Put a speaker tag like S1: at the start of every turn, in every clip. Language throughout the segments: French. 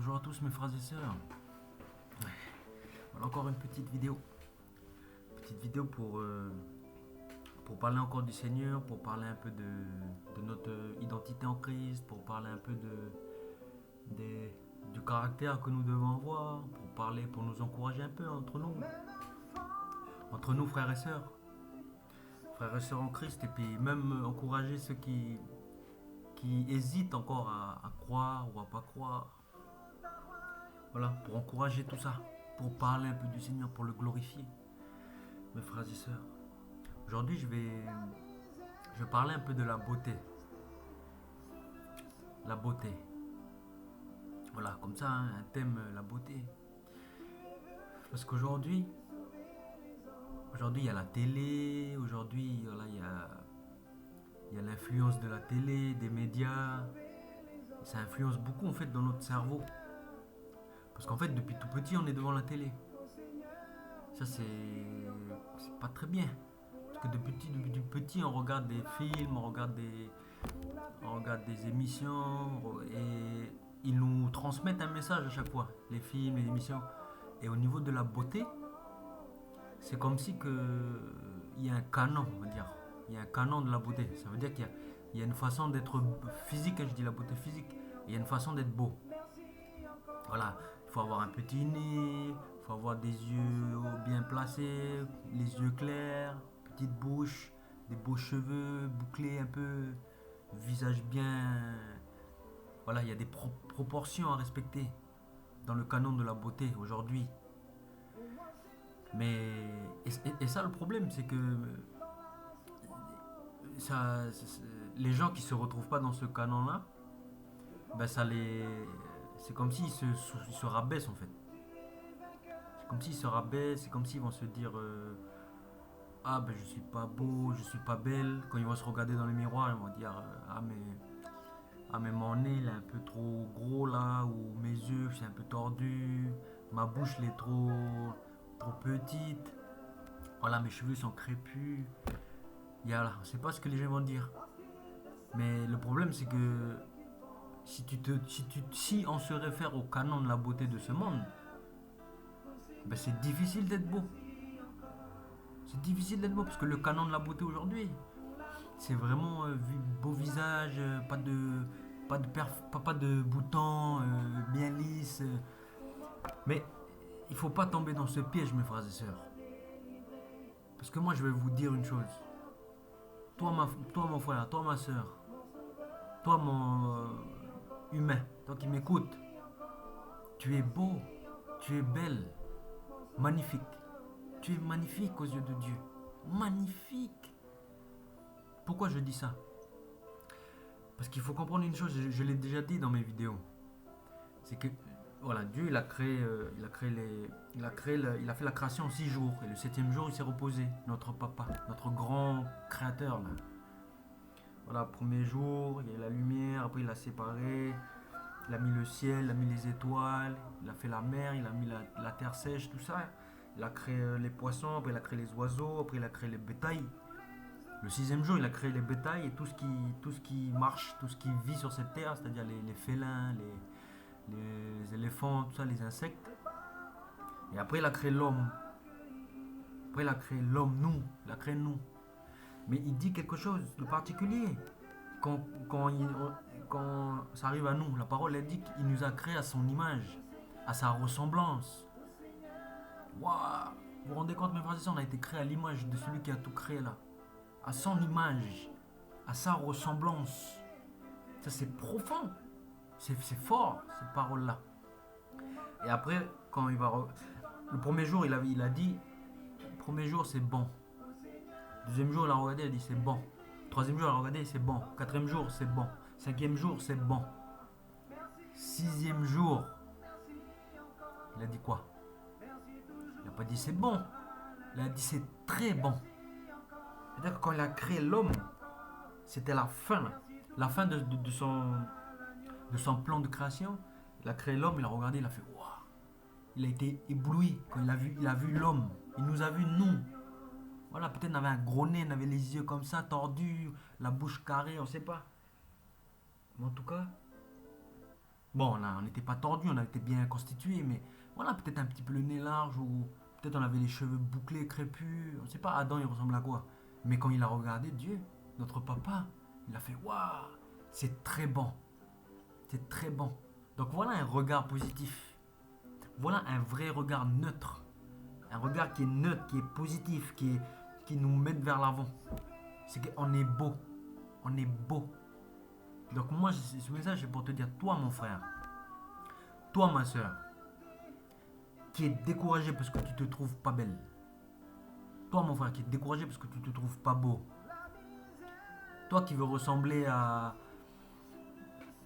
S1: Bonjour à tous mes frères et sœurs. Voilà encore une petite vidéo. Petite vidéo pour parler encore du Seigneur, pour parler un peu de notre identité en Christ, pour parler un peu du caractère que nous devons avoir, pour nous encourager un peu entre nous frères et sœurs en Christ, et puis même encourager ceux qui hésitent encore à croire ou à pas croire. Voilà, pour encourager tout ça, pour parler un peu du Seigneur, pour le glorifier, mes frères et sœurs. Aujourd'hui, je vais parler un peu de la beauté. La beauté. Voilà, comme ça, hein, un thème, la beauté. Parce aujourd'hui, il y a la télé, aujourd'hui, voilà, il y a l'influence de la télé, des médias. Et ça influence beaucoup, en fait, dans notre cerveau. Parce qu'en fait, depuis tout petit, on est devant la télé. Ça, c'est pas très bien. Parce que depuis tout petit, on regarde des films, on regarde des émissions et ils nous transmettent un message à chaque fois, les films, les émissions. Et au niveau de la beauté, c'est comme si il y a un canon, on va dire. Il y a un canon de la beauté. Ça veut dire qu'il y a une façon d'être physique, quand je dis la beauté physique, il y a une façon d'être beau. Voilà, il faut avoir un petit nez, il faut avoir des yeux bien placés, les yeux clairs, petite bouche, des beaux cheveux bouclés un peu, visage bien. Voilà, il y a des proportions à respecter dans le canon de la beauté aujourd'hui. Mais et ça le problème, c'est que ça, les gens qui se retrouvent pas dans ce canon-là, ben c'est comme s'ils ils se rabaissent en fait. C'est comme s'ils se rabaissent, c'est comme s'ils vont se dire ah ben je suis pas beau, je suis pas belle. Quand ils vont se regarder dans le miroir, ils vont dire ah mais mon nez il est un peu trop gros là, ou mes yeux c'est un peu tordu, ma bouche elle est trop petite. Voilà, mes cheveux sont crépus. Et voilà, on sait pas ce que les gens vont dire. Mais le problème c'est que si on se réfère au canon de la beauté de ce monde, ben c'est difficile d'être beau. C'est difficile d'être beau parce que le canon de la beauté aujourd'hui, c'est vraiment beau visage, pas de boutons, bien lisse. Mais il faut pas tomber dans ce piège, mes frères et sœurs. Parce que moi, je vais vous dire une chose. Toi mon frère, toi, ma sœur, toi, mon humain, toi qui m'écoutes, tu es beau, tu es belle, magnifique. Tu es magnifique aux yeux de Dieu. Magnifique. Pourquoi je dis ça? Parce qu'il faut comprendre une chose, je l'ai déjà dit dans mes vidéos. C'est que voilà, Dieu il a fait la création en 6 jours et le septième jour il s'est reposé. Notre papa, notre grand créateur là. Voilà, premier jour, il y a la lumière, après il a séparé, il a mis le ciel, il a mis les étoiles, il a fait la mer, il a mis la terre sèche, tout ça. Il a créé les poissons, après il a créé les oiseaux, après il a créé les bétails. Le sixième jour, il a créé les bétails et tout ce qui marche, tout ce qui vit sur cette terre, c'est-à-dire les félins, les éléphants, tout ça, les insectes. Et après, il a créé l'homme. Après, il a créé l'homme, nous. Il a créé nous. Mais il dit quelque chose de particulier. Quand, quand, il- quand ça arrive à nous, la parole, elle dit qu'il nous a créés à son image, à sa ressemblance. Waouh! Vous vous rendez compte, mes frères et sœurs, on a été créés à l'image de celui qui a tout créé là. À son image, à sa ressemblance. Ça, c'est profond. C'est fort, cette parole-là. Et après, quand il va. Le premier jour, il a dit premier jour, c'est bon. Deuxième jour, il a regardé, il a dit c'est bon. Troisième jour, il a regardé, c'est bon. Quatrième jour, c'est bon. Cinquième jour, c'est bon. Sixième jour, il a dit quoi? Il n'a pas dit c'est bon. Il a dit c'est très bon. C'est-à-dire que quand il a créé l'homme, c'était la fin. La fin de son plan de création. Il a créé l'homme, il a regardé, il a fait waouh. Il a été ébloui quand il a vu l'homme. Il nous a vu nous. Voilà, peut-être on avait un gros nez, on avait les yeux comme ça, tordus, la bouche carrée, on sait pas. Mais en tout cas, Bon, on n'était pas tordu, on était bien constitué, mais voilà, peut-être un petit peu le nez large ou peut-être on avait les cheveux bouclés, crépus. On sait pas, Adam il ressemble à quoi. Mais quand il a regardé Dieu, notre papa, il a fait waouh, c'est très bon, c'est très bon. Donc voilà un regard positif. Voilà un vrai regard neutre. Un regard qui est neutre, qui est positif, qui nous met vers l'avant. C'est qu'on est beau. On est beau. Donc moi, ce message, c'est pour te dire, toi mon frère, toi ma soeur, qui est découragé parce que tu te trouves pas belle. Toi mon frère, qui est découragé parce que tu te trouves pas beau. Toi qui veux ressembler à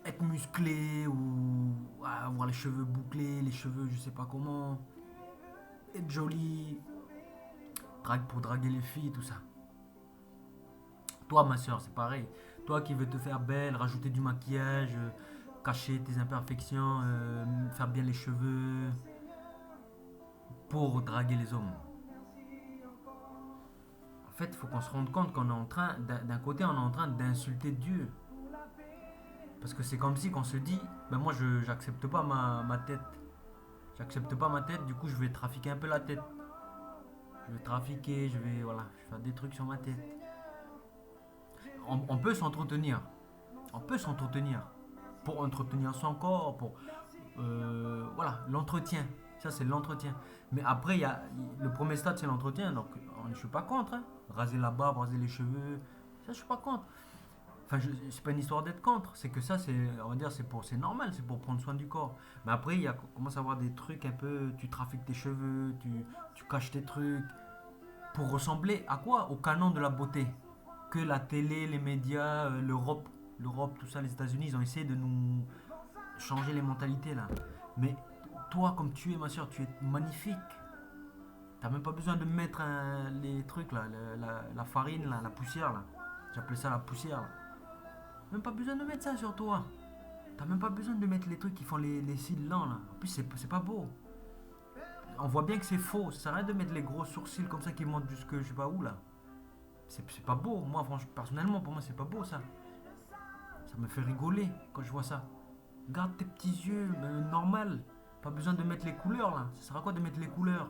S1: être musclé ou à avoir les cheveux bouclés, les cheveux je sais pas comment, être joli, pour draguer les filles, tout ça. Toi, ma soeur, c'est pareil. Toi qui veux te faire belle, rajouter du maquillage, cacher tes imperfections, faire bien les cheveux pour draguer les hommes. En fait, il faut qu'on se rende compte qu'on est en train, d'un côté, on est en train d'insulter Dieu. Parce que c'est comme si qu'on se dit, ben moi, je j'accepte pas ma tête. J'accepte pas ma tête, du coup, je vais trafiquer un peu la tête. Je vais trafiquer, voilà, je vais faire des trucs sur ma tête. On peut s'entretenir. On peut s'entretenir. Pour entretenir son corps, pour voilà, l'entretien. Ça, c'est l'entretien. Mais après, le premier stade, c'est l'entretien. Donc, je ne suis pas contre. Hein. Raser la barbe, raser les cheveux. Ça, je suis pas contre. Enfin, c'est pas une histoire d'être contre. C'est que ça, on va dire, c'est normal. C'est pour prendre soin du corps. Mais après, commence à avoir des trucs un peu. Tu trafiques tes cheveux, tu caches tes trucs. Pour ressembler à quoi? Au canon de la beauté. Que la télé, les médias, l'Europe, tout ça, les États-Unis, ils ont essayé de nous changer les mentalités là. Mais toi, comme tu es, ma soeur, tu es magnifique. T'as même pas besoin de mettre les trucs là, la farine là, la poussière là. J'appelais ça la poussière là. Même pas besoin de mettre ça sur toi. T'as même pas besoin de mettre les trucs qui font les cils lents là. En plus, c'est pas beau. On voit bien que c'est faux. Ça sert à rien de mettre les gros sourcils comme ça qui montent jusque je sais pas où là. C'est pas beau. Moi, franchement, personnellement, pour moi, c'est pas beau ça. Ça me fait rigoler quand je vois ça. Garde tes petits yeux, normal. Pas besoin de mettre les couleurs là. Ça sert à quoi de mettre les couleurs?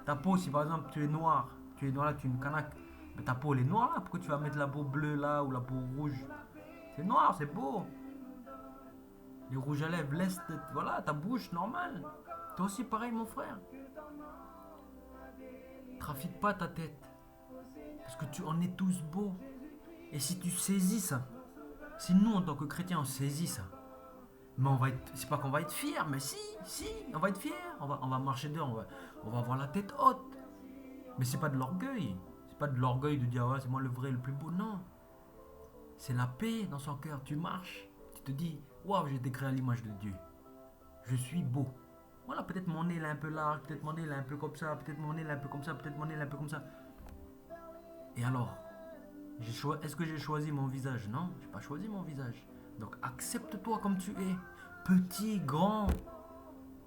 S1: Ta peau, si par exemple tu es noir là, tu es une canaque, mais ta peau elle est noire là. Pourquoi tu vas mettre la peau bleue là ou la peau rouge? C'est noir, c'est beau. Les rouges à lèvres, voilà, ta bouche normale. Toi aussi pareil mon frère. Trafique pas ta tête. Parce que on est tous beaux. Et si tu saisis ça, si nous en tant que chrétiens on saisit ça, mais c'est pas qu'on va être fiers, mais si, on va être fiers. On va marcher dehors, on va avoir la tête haute. Mais c'est pas de l'orgueil. C'est pas de l'orgueil de dire, ouais, c'est moi le vrai, le plus beau. Non. C'est la paix dans son cœur. Tu marches, tu te dis, waouh, j'ai été créé à l'image de Dieu. Je suis beau. Voilà, peut-être mon nez est un peu large, peut-être mon nez est un peu comme ça, peut-être mon nez est un peu comme ça, peut-être mon nez est un peu comme ça. Et alors, est-ce que j'ai choisi mon visage? Non, j'ai pas choisi mon visage. Donc accepte-toi comme tu es. Petit, grand,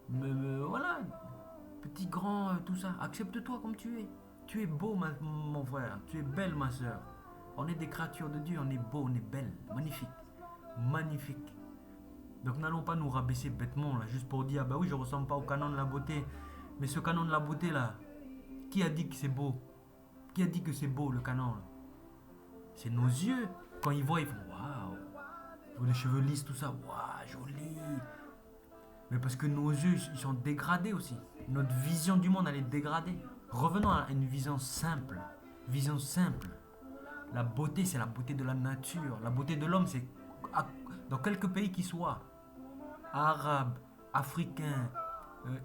S1: voilà, petit, grand, tout ça. Accepte-toi comme tu es. Tu es beau, mon frère. Tu es belle, ma soeur. On est des créatures de Dieu. On est beau, on est belle. Magnifique. Magnifique. Donc n'allons pas nous rabaisser bêtement, là, juste pour dire, bah oui, je ressemble pas au canon de la beauté. Mais ce canon de la beauté, là, qui a dit que c'est beau? Qui a dit que c'est beau, le canon, là? C'est nos yeux. Quand ils voient, ils font waouh. Les cheveux lisses, tout ça. Waouh, joli. Mais parce que nos yeux, ils sont dégradés aussi. Notre vision du monde, elle est dégradée. Revenons à une vision simple. Vision simple. La beauté, c'est la beauté de la nature. La beauté de l'homme, c'est dans quelques pays qu'il soit. Arabes, Africains,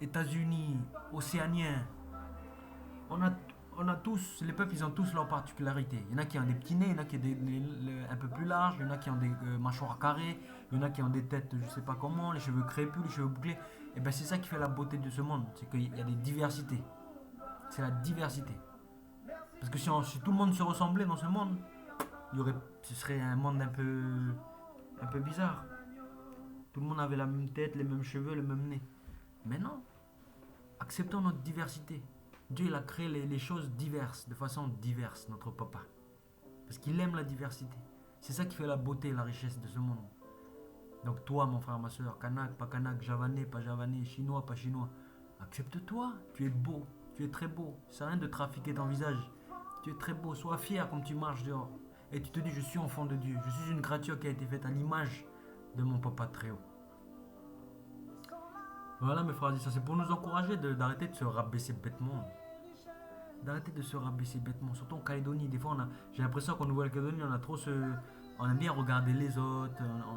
S1: États-Unis, Océaniens. On a, on a tous, les peuples, ils ont tous leurs particularités. Il y en a qui ont des petits nez, il y en a qui ont des nez un peu plus larges, il y en a qui ont des mâchoires carrées, il y en a qui ont des têtes, je sais pas comment, les cheveux crépus, les cheveux bouclés. Et ben c'est ça qui fait la beauté de ce monde, c'est qu'il y a des diversités. C'est la diversité. Parce que si tout le monde se ressemblait dans ce monde, ce serait un monde un peu bizarre. Tout le monde avait la même tête, les mêmes cheveux, le même nez. Mais non, acceptons notre diversité. Dieu il a créé les choses diverses, de façon diverse, notre papa. Parce qu'il aime la diversité. C'est ça qui fait la beauté et la richesse de ce monde. Donc toi, mon frère, ma soeur, kanak, pas kanak, javanais, pas javanais, chinois, pas chinois, accepte-toi, tu es beau, tu es très beau. Ça sert à rien de trafiquer ton visage. Tu es très beau, sois fier comme tu marches dehors. Et tu te dis, je suis enfant de Dieu, je suis une créature qui a été faite à l'image de mon papa très haut. Voilà mes frères et sœurs, c'est pour nous encourager d'arrêter de se rabaisser bêtement. D'arrêter de se rabaisser bêtement. Surtout en Calédonie, des fois j'ai l'impression qu'en Nouvelle-Calédonie, on aime bien regarder les autres.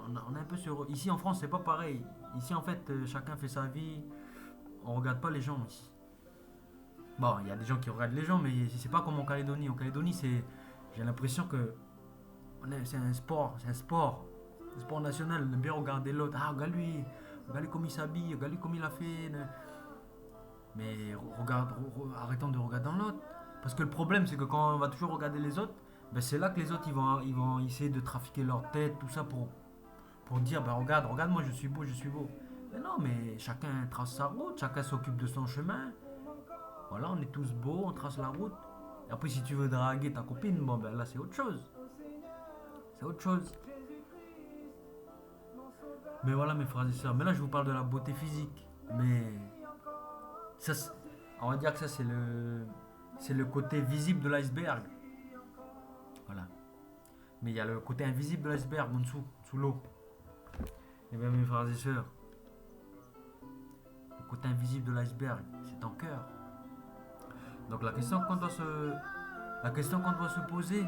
S1: On a un peu ici en France, c'est pas pareil. Ici en fait, chacun fait sa vie. On regarde pas les gens ici. Bon, il y a des gens qui regardent les gens, mais c'est pas comme en Calédonie. En Calédonie, j'ai l'impression que c'est un sport, c'est un sport. Un sport national, on aime bien regarder l'autre. Ah, regarde lui comme il s'habille, regarde lui comme il a fait. Mais arrêtons de regarder dans l'autre. Parce que le problème, c'est que quand on va toujours regarder les autres, ben c'est là que les autres ils vont essayer de trafiquer leur tête, tout ça pour dire ben regarde, moi je suis beau, je suis beau. Mais non, mais chacun trace sa route, chacun s'occupe de son chemin. Voilà, on est tous beaux, on trace la route. Et après, si tu veux draguer ta copine, bon ben là c'est autre chose. C'est autre chose. Mais voilà mes frères et sœurs. Mais là je vous parle de la beauté physique. Mais ça, on va dire que ça c'est le côté visible de l'iceberg. Voilà. Mais il y a le côté invisible de l'iceberg en dessous, sous l'eau. Et bien mes frères et sœurs, le côté invisible de l'iceberg, c'est ton cœur. Donc la question qu'on doit se poser,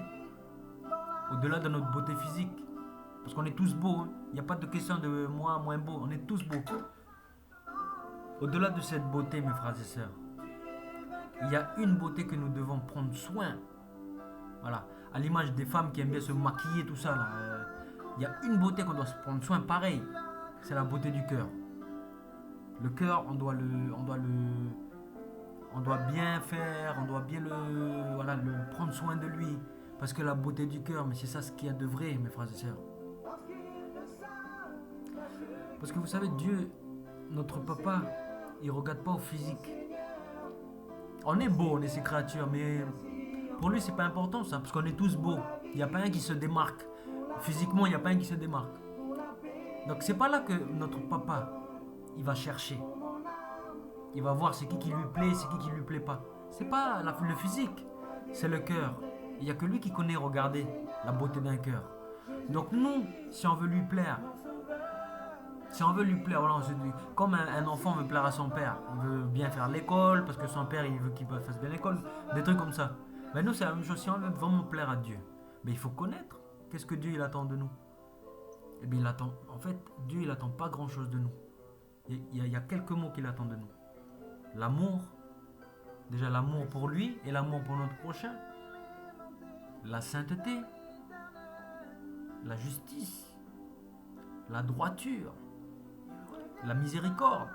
S1: au-delà de notre beauté physique, parce qu'on est tous beaux, hein. Il n'y a pas de question de moi moins beau, on est tous beaux. Au-delà de cette beauté, mes frères et sœurs, il y a une beauté que nous devons prendre soin. Voilà, à l'image des femmes qui aiment bien se maquiller, tout ça, là, il y a une beauté qu'on doit se prendre soin, pareil, c'est la beauté du cœur. Le cœur, on doit bien faire, on doit bien le prendre soin de lui. Parce que la beauté du cœur, mais c'est ça ce qu'il y a de vrai, mes frères et sœurs. Parce que vous savez, Dieu, notre papa, il regarde pas au physique. On est beau, on est ses créatures, mais pour lui, c'est pas important ça, parce qu'on est tous beaux. Il n'y a pas un qui se démarque. Physiquement, il n'y a pas un qui se démarque. Donc c'est pas là que notre papa, il va chercher. Il va voir c'est qui lui plaît, c'est qui lui plaît pas. C'est pas le physique, c'est le cœur. Il n'y a que lui qui connaît, regarder la beauté d'un cœur. Donc nous, si on veut lui plaire, voilà, on se dit, comme un enfant veut plaire à son père, il veut bien faire l'école parce que son père il veut qu'il fasse bien l'école, des trucs comme ça. Mais nous c'est la même chose, si on veut vraiment plaire à Dieu, mais il faut connaître qu'est-ce que Dieu il attend de nous. Et bien Dieu il attend pas grand chose de nous. Il y a quelques mots qu'il attend de nous. L'amour, déjà l'amour pour lui et l'amour pour notre prochain. La sainteté, la justice, la droiture, la miséricorde,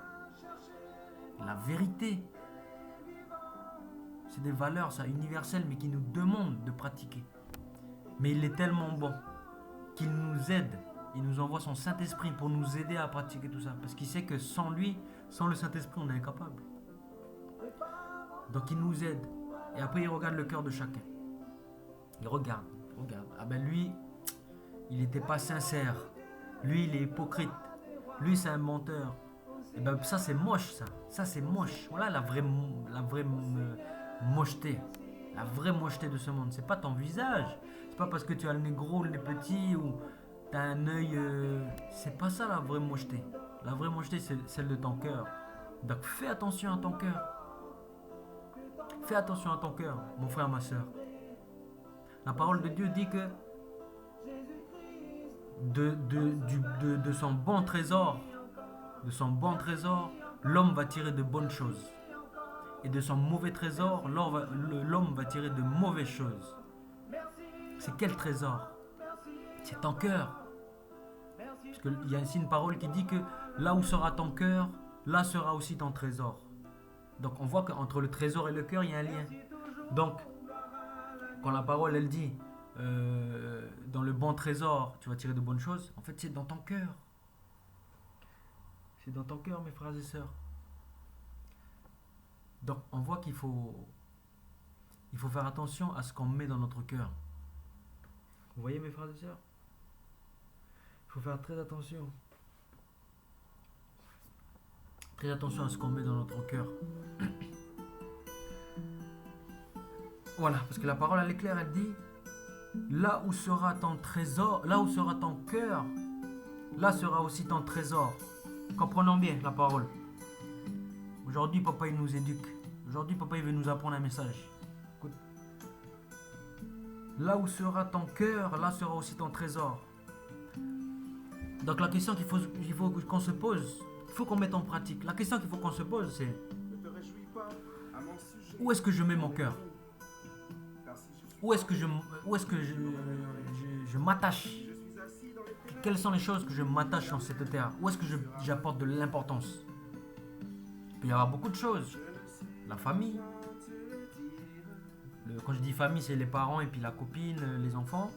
S1: la vérité. C'est des valeurs ça, universelles mais qui nous demandent de pratiquer. Mais il est tellement bon qu'il nous aide. Il nous envoie son Saint-Esprit pour nous aider à pratiquer tout ça. Parce qu'il sait que sans lui, sans le Saint-Esprit, on est incapable. Donc il nous aide. Et après il regarde le cœur de chacun. Il regarde. Ah ben lui, il n'était pas sincère. Lui, il est hypocrite. Lui, c'est un menteur. Et ben ça, c'est moche, ça. Ça, c'est moche. Voilà la vraie mocheté. La vraie mocheté de ce monde. C'est pas ton visage. C'est pas parce que tu as le nez gros, le nez petit ou t'as un œil. C'est pas ça la vraie mocheté. La vraie mocheté, c'est celle de ton cœur. Donc fais attention à ton cœur. Fais attention à ton cœur, mon frère, ma soeur. La parole de Dieu dit que de son bon trésor, l'homme va tirer de bonnes choses. Et de son mauvais trésor, l'homme va tirer de mauvaises choses. C'est quel trésor? C'est ton cœur. Parce qu'il y a ici une parole qui dit que là où sera ton cœur, là sera aussi ton trésor. Donc on voit qu'entre le trésor et le cœur, il y a un lien. Donc, quand la parole, elle dit, dans le bon trésor, tu vas tirer de bonnes choses, en fait, c'est dans ton cœur. C'est dans ton cœur, mes frères et sœurs. Donc, on voit qu'il faut faire attention à ce qu'on met dans notre cœur. Vous voyez, mes frères et sœurs? Il faut faire très attention. très attention à ce qu'on met dans notre cœur. Voilà, parce que la parole elle est claire, elle dit là où sera ton trésor, là où sera ton cœur, là sera aussi ton trésor. Comprenons bien la parole. Aujourd'hui, papa il nous éduque. Aujourd'hui, papa il veut nous apprendre un message. Écoute. Là où sera ton cœur, là sera aussi ton trésor. Donc la question qu'il faut qu'on se pose, il faut qu'on mette en pratique. La question qu'il faut qu'on se pose, c'est où est-ce que je mets mon cœur? Où est-ce que je m'attache? Quelles sont les choses que je m'attache sur cette terre? Où est-ce que j'apporte de l'importance? Il peut y avoir beaucoup de choses. La famille. Quand je dis famille, c'est les parents et puis la copine, les enfants.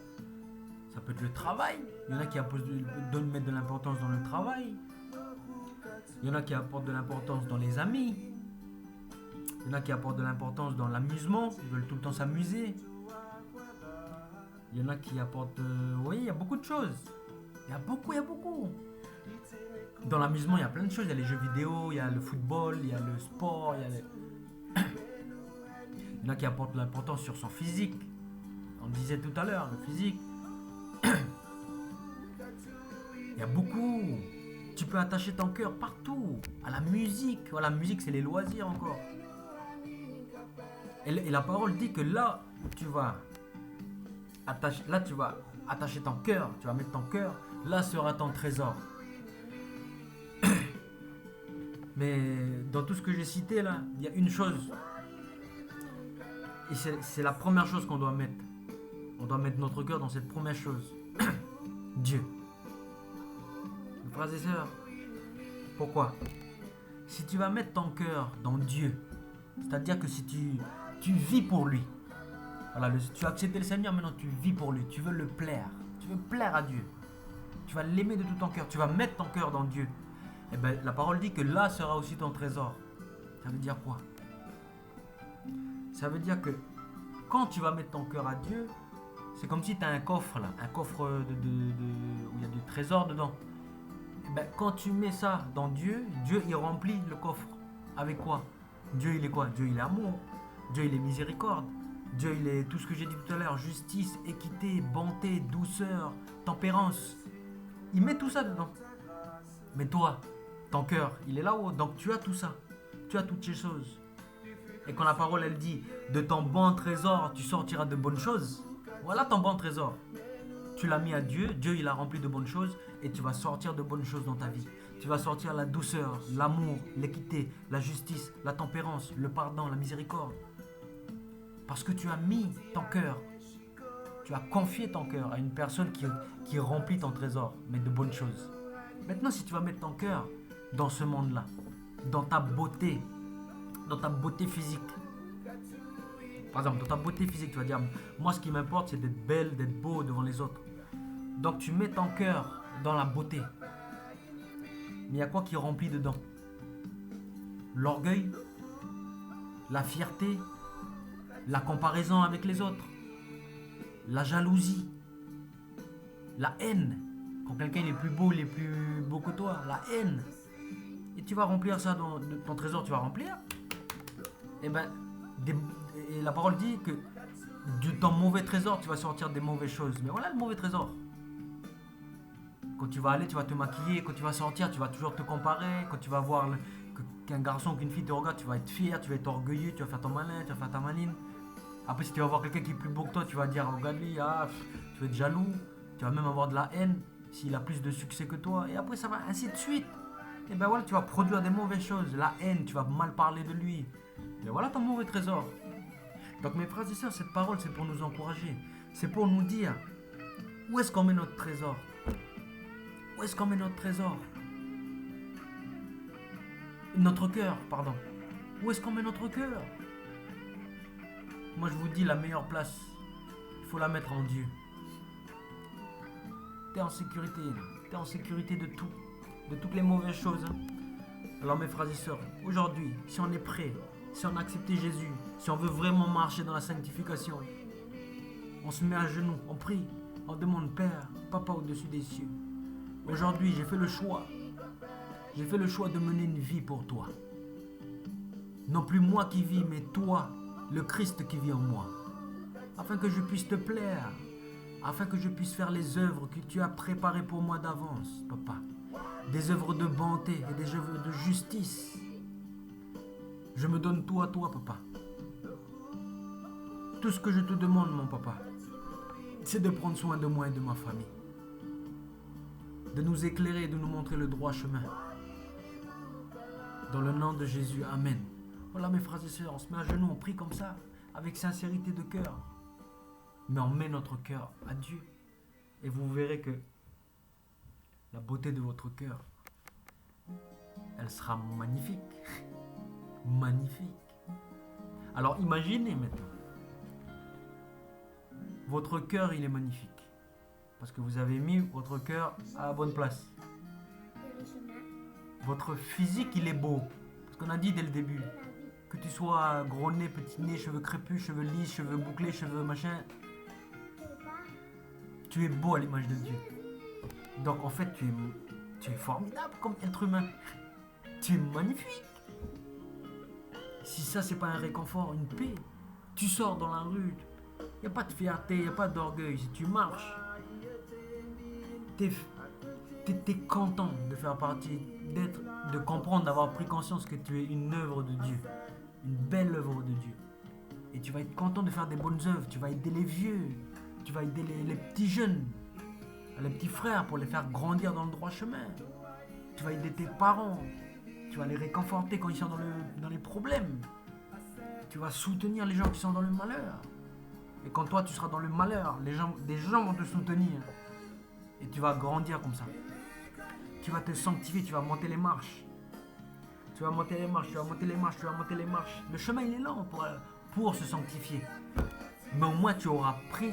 S1: Ça peut être le travail. Il y en a qui mettent de l'importance dans le travail. Il y en a qui apportent de l'importance dans les amis. Il y en a qui apportent de l'importance dans l'amusement. Ils veulent tout le temps s'amuser. Il y en a qui apportent... oui, il y a beaucoup de choses. Il y a beaucoup. Dans l'amusement, il y a plein de choses. Il y a les jeux vidéo, il y a le football, il y a le sport, il y a les... Il y en a qui apportent de l'importance sur son physique. On disait tout à l'heure, le physique. Il y a beaucoup. Tu peux attacher ton cœur partout. À la musique. Voilà, la musique, c'est les loisirs encore. Et la parole dit que là, tu vas attacher ton cœur. Tu vas mettre ton cœur. Là sera ton trésor. Mais dans tout ce que j'ai cité là, il y a une chose. Et c'est la première chose qu'on doit mettre. On doit mettre notre cœur dans cette première chose. Dieu. Frères et sœurs, pourquoi? Si tu vas mettre ton cœur dans Dieu, c'est-à-dire que si tu vis pour lui, voilà, tu as accepté le Seigneur, maintenant tu vis pour lui, tu veux le plaire, tu veux plaire à Dieu, tu vas l'aimer de tout ton cœur, tu vas mettre ton cœur dans Dieu, et bien la parole dit que là sera aussi ton trésor. Ça veut dire quoi? Ça veut dire que quand tu vas mettre ton cœur à Dieu, c'est comme si tu as un coffre là, un coffre où il y a du trésor dedans. Et ben, quand tu mets ça dans Dieu, Dieu il remplit le coffre. Avec quoi? Dieu il est quoi? Dieu il est amour, Dieu il est miséricorde, Dieu il est tout ce que j'ai dit tout à l'heure, justice, équité, bonté, douceur, tempérance. Il met tout ça dedans. Mais toi, ton cœur, il est là-haut, donc tu as tout ça. Tu as toutes ces choses. Et quand la parole elle dit de ton bon trésor tu sortiras de bonnes choses, voilà ton bon trésor. Tu l'as mis à Dieu, Dieu il a rempli de bonnes choses et tu vas sortir de bonnes choses dans ta vie. Tu vas sortir la douceur, l'amour, l'équité, la justice, la tempérance, le pardon, la miséricorde. Parce que tu as mis ton cœur, tu as confié ton cœur à une personne qui remplit ton trésor, mais de bonnes choses. Maintenant si tu vas mettre ton cœur dans ce monde-là, dans ta beauté physique. Par exemple, dans ta beauté physique, tu vas dire, moi ce qui m'importe c'est d'être belle, d'être beau devant les autres. Donc tu mets ton cœur dans la beauté. Mais il y a quoi qui remplit dedans? L'orgueil, la fierté, la comparaison avec les autres, la jalousie, la haine. Quand quelqu'un est plus beau que toi, la haine. Et tu vas remplir ça dans ton trésor, tu vas remplir. Et ben, et la parole dit que de ton mauvais trésor, tu vas sortir des mauvaises choses. Mais voilà le mauvais trésor. Quand tu vas aller, tu vas te maquiller. Quand tu vas sortir, tu vas toujours te comparer. Quand tu vas voir qu'un garçon, qu'une fille te regarde, tu vas être fier, tu vas être orgueilleux, tu vas faire ton malin, tu vas faire ta maline. Après, si tu vas voir quelqu'un qui est plus beau que toi, tu vas dire, regarde-lui, tu vas être jaloux. Tu vas même avoir de la haine s'il a plus de succès que toi. Et après, ça va ainsi de suite. Et ben voilà, tu vas produire des mauvaises choses. La haine, tu vas mal parler de lui. Et voilà ton mauvais trésor. Donc mes frères et sœurs, cette parole, c'est pour nous encourager. C'est pour nous dire, où est-ce qu'on met notre trésor? Où est-ce qu'on met notre trésor? Notre cœur, pardon. Où est-ce qu'on met notre cœur? Moi, je vous dis, la meilleure place, il faut la mettre en Dieu. T'es en sécurité. T'es en sécurité de tout. De toutes les mauvaises choses. Alors mes frères et sœurs, aujourd'hui, si on est prêt, si on a accepté Jésus, si on veut vraiment marcher dans la sanctification, on se met à genoux, on prie, on demande Père, Papa au-dessus des cieux. Aujourd'hui, j'ai fait le choix. J'ai fait le choix de mener une vie pour toi. Non plus moi qui vis, mais toi, le Christ qui vit en moi. Afin que je puisse te plaire. Afin que je puisse faire les œuvres que tu as préparées pour moi d'avance, papa. Des œuvres de bonté et des œuvres de justice. Je me donne tout à toi, papa. Tout ce que je te demande, mon papa, c'est de prendre soin de moi et de ma famille. De nous éclairer et de nous montrer le droit chemin. Dans le nom de Jésus, Amen. Voilà mes frères et sœurs, on se met à genoux, on prie comme ça, avec sincérité de cœur. Mais on met notre cœur à Dieu. Et vous verrez que la beauté de votre cœur, elle sera magnifique. Magnifique. Alors imaginez maintenant. Votre cœur, il est magnifique. Parce que vous avez mis votre cœur à la bonne place. Votre physique, il est beau. Parce qu'on a dit dès le début. Que tu sois gros nez, petit nez, cheveux crépus, cheveux lisses, cheveux bouclés, cheveux machin. Tu es beau à l'image de Dieu. Donc en fait, tu es formidable comme être humain. Tu es magnifique. Si ça, c'est pas un réconfort, une paix. Tu sors dans la rue. Il n'y a pas de fierté, il n'y a pas d'orgueil. Si tu marches, t'es content de faire partie, de comprendre, d'avoir pris conscience que tu es une œuvre de Dieu. Une belle œuvre de Dieu. Et tu vas être content de faire des bonnes œuvres. Tu vas aider les vieux. Tu vas aider les petits jeunes. Les petits frères pour les faire grandir dans le droit chemin. Tu vas aider tes parents. Tu vas les réconforter quand ils sont dans les problèmes. Tu vas soutenir les gens qui sont dans le malheur. Et quand toi tu seras dans le malheur, des gens vont te soutenir. Et tu vas grandir comme ça. Tu vas te sanctifier, tu vas monter les marches. Tu vas monter les marches, tu vas monter les marches, tu vas monter les marches. Le chemin il est lent pour se sanctifier. Mais au moins tu auras pris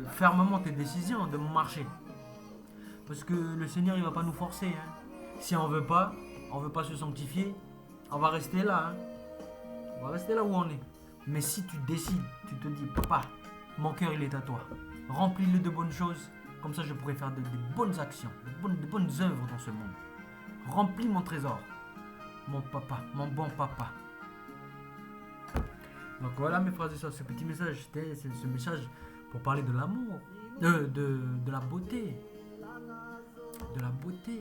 S1: fermement tes décisions de marcher. Parce que le Seigneur il va pas nous forcer. Hein. Si on veut pas se sanctifier, on va rester là. Hein. On va rester là où on est. Mais si tu décides, tu te dis, papa, mon cœur il est à toi. Remplis-le de bonnes choses. Comme ça je pourrai faire de bonnes actions, de bonnes œuvres dans ce monde. Remplis mon trésor. Mon papa, mon bon papa. Donc voilà mes frères et sœurs, ce petit message, c'était ce message pour parler de l'amour, de la beauté. De la beauté.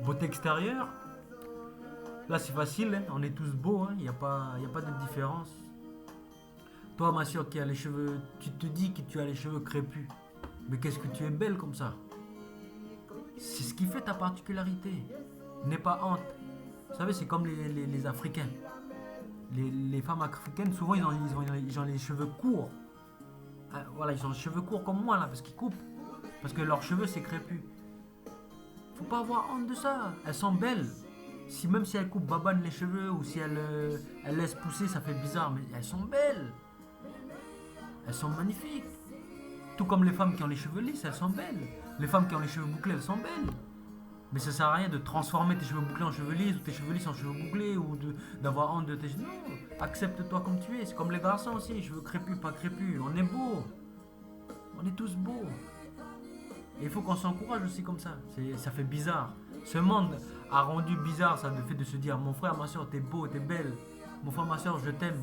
S1: Beauté extérieure. Là c'est facile, hein, on est tous beaux, il n'y a pas de différence. Toi ma soeur qui a les cheveux, tu te dis que tu as les cheveux crépus. Mais qu'est-ce que tu es belle comme ça. C'est ce qui fait ta particularité. N'aie pas honte. Vous savez, c'est comme les Africains. Les femmes africaines, souvent, ils ont les cheveux courts. Voilà, ils ont les cheveux courts comme moi, là, parce qu'ils coupent. Parce que leurs cheveux, c'est crépus. Faut pas avoir honte de ça. Elles sont belles. Même si elles coupent babane les cheveux, ou si elles laissent pousser, ça fait bizarre. Mais elles sont belles. Elles sont magnifiques. Tout comme les femmes qui ont les cheveux lisses, elles sont belles. Les femmes qui ont les cheveux bouclés, elles sont belles. Mais ça sert à rien de transformer tes cheveux bouclés en cheveux lisses ou tes cheveux lisses en cheveux bouclés ou d'avoir honte de tes cheveux. Non, accepte-toi comme tu es. C'est comme les garçons aussi, cheveux crépus, pas crépus. On est beau. On est tous beaux. Et il faut qu'on s'encourage aussi comme ça. Ça fait bizarre. Ce monde a rendu bizarre ça, le fait de se dire mon frère, ma soeur, t'es beau, t'es belle. Mon frère, ma soeur, je t'aime.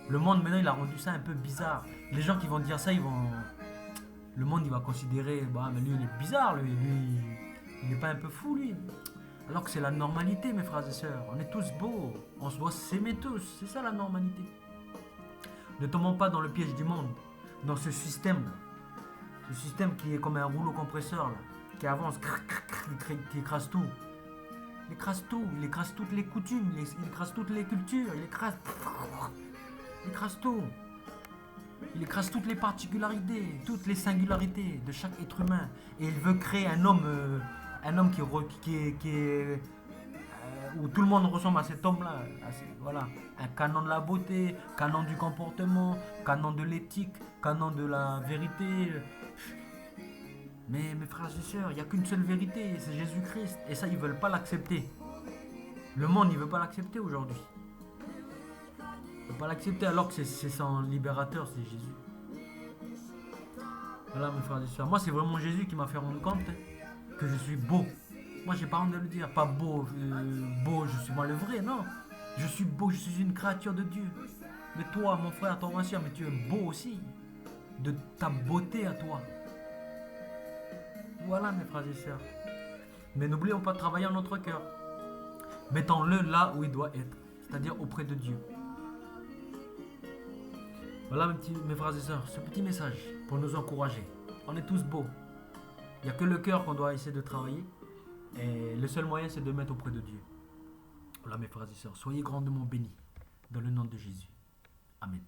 S1: Le monde maintenant, il a rendu ça un peu bizarre. Les gens qui vont dire ça, le monde, il va considérer, bah, mais lui, il est bizarre, lui, il n'est pas un peu fou, lui. Alors que c'est la normalité, mes frères et sœurs. On est tous beaux. On doit s'aimer tous. C'est ça la normalité. Ne tombons pas dans le piège du monde. Dans ce système. Ce système qui est comme un rouleau compresseur, là, qui avance, qui écrase tout. Il écrase tout. Il écrase toutes les coutumes. Il écrase toutes les cultures. Il écrase tout. Il écrase toutes les particularités, toutes les singularités de chaque être humain. Et il veut créer un homme qui est où tout le monde ressemble à cet homme-là. Voilà, un canon de la beauté, canon du comportement, canon de l'éthique, canon de la vérité. Mais mes frères et sœurs, il n'y a qu'une seule vérité, c'est Jésus-Christ. Et ça, ils ne veulent pas l'accepter. Le monde, il ne veut pas l'accepter aujourd'hui. Il ne veut pas l'accepter alors que c'est son libérateur, c'est Jésus. Voilà mes frères et sœurs. Moi, c'est vraiment Jésus qui m'a fait rendre compte que je suis beau. Moi, j'ai pas honte de le dire. Pas beau, beau, je suis moi le vrai, non. Je suis beau, je suis une créature de Dieu. Mais toi, mon frère, ton ancien, mais tu es beau aussi. De ta beauté à toi. Voilà, mes frères et sœurs. Mais n'oublions pas de travailler en notre cœur. Mettons-le là où il doit être, c'est-à-dire auprès de Dieu. Voilà, mes frères et sœurs, ce petit message pour nous encourager. On est tous beaux. Il n'y a que le cœur qu'on doit essayer de travailler. Et le seul moyen, c'est de mettre auprès de Dieu. Voilà, mes frères et sœurs, soyez grandement bénis. Dans le nom de Jésus. Amen.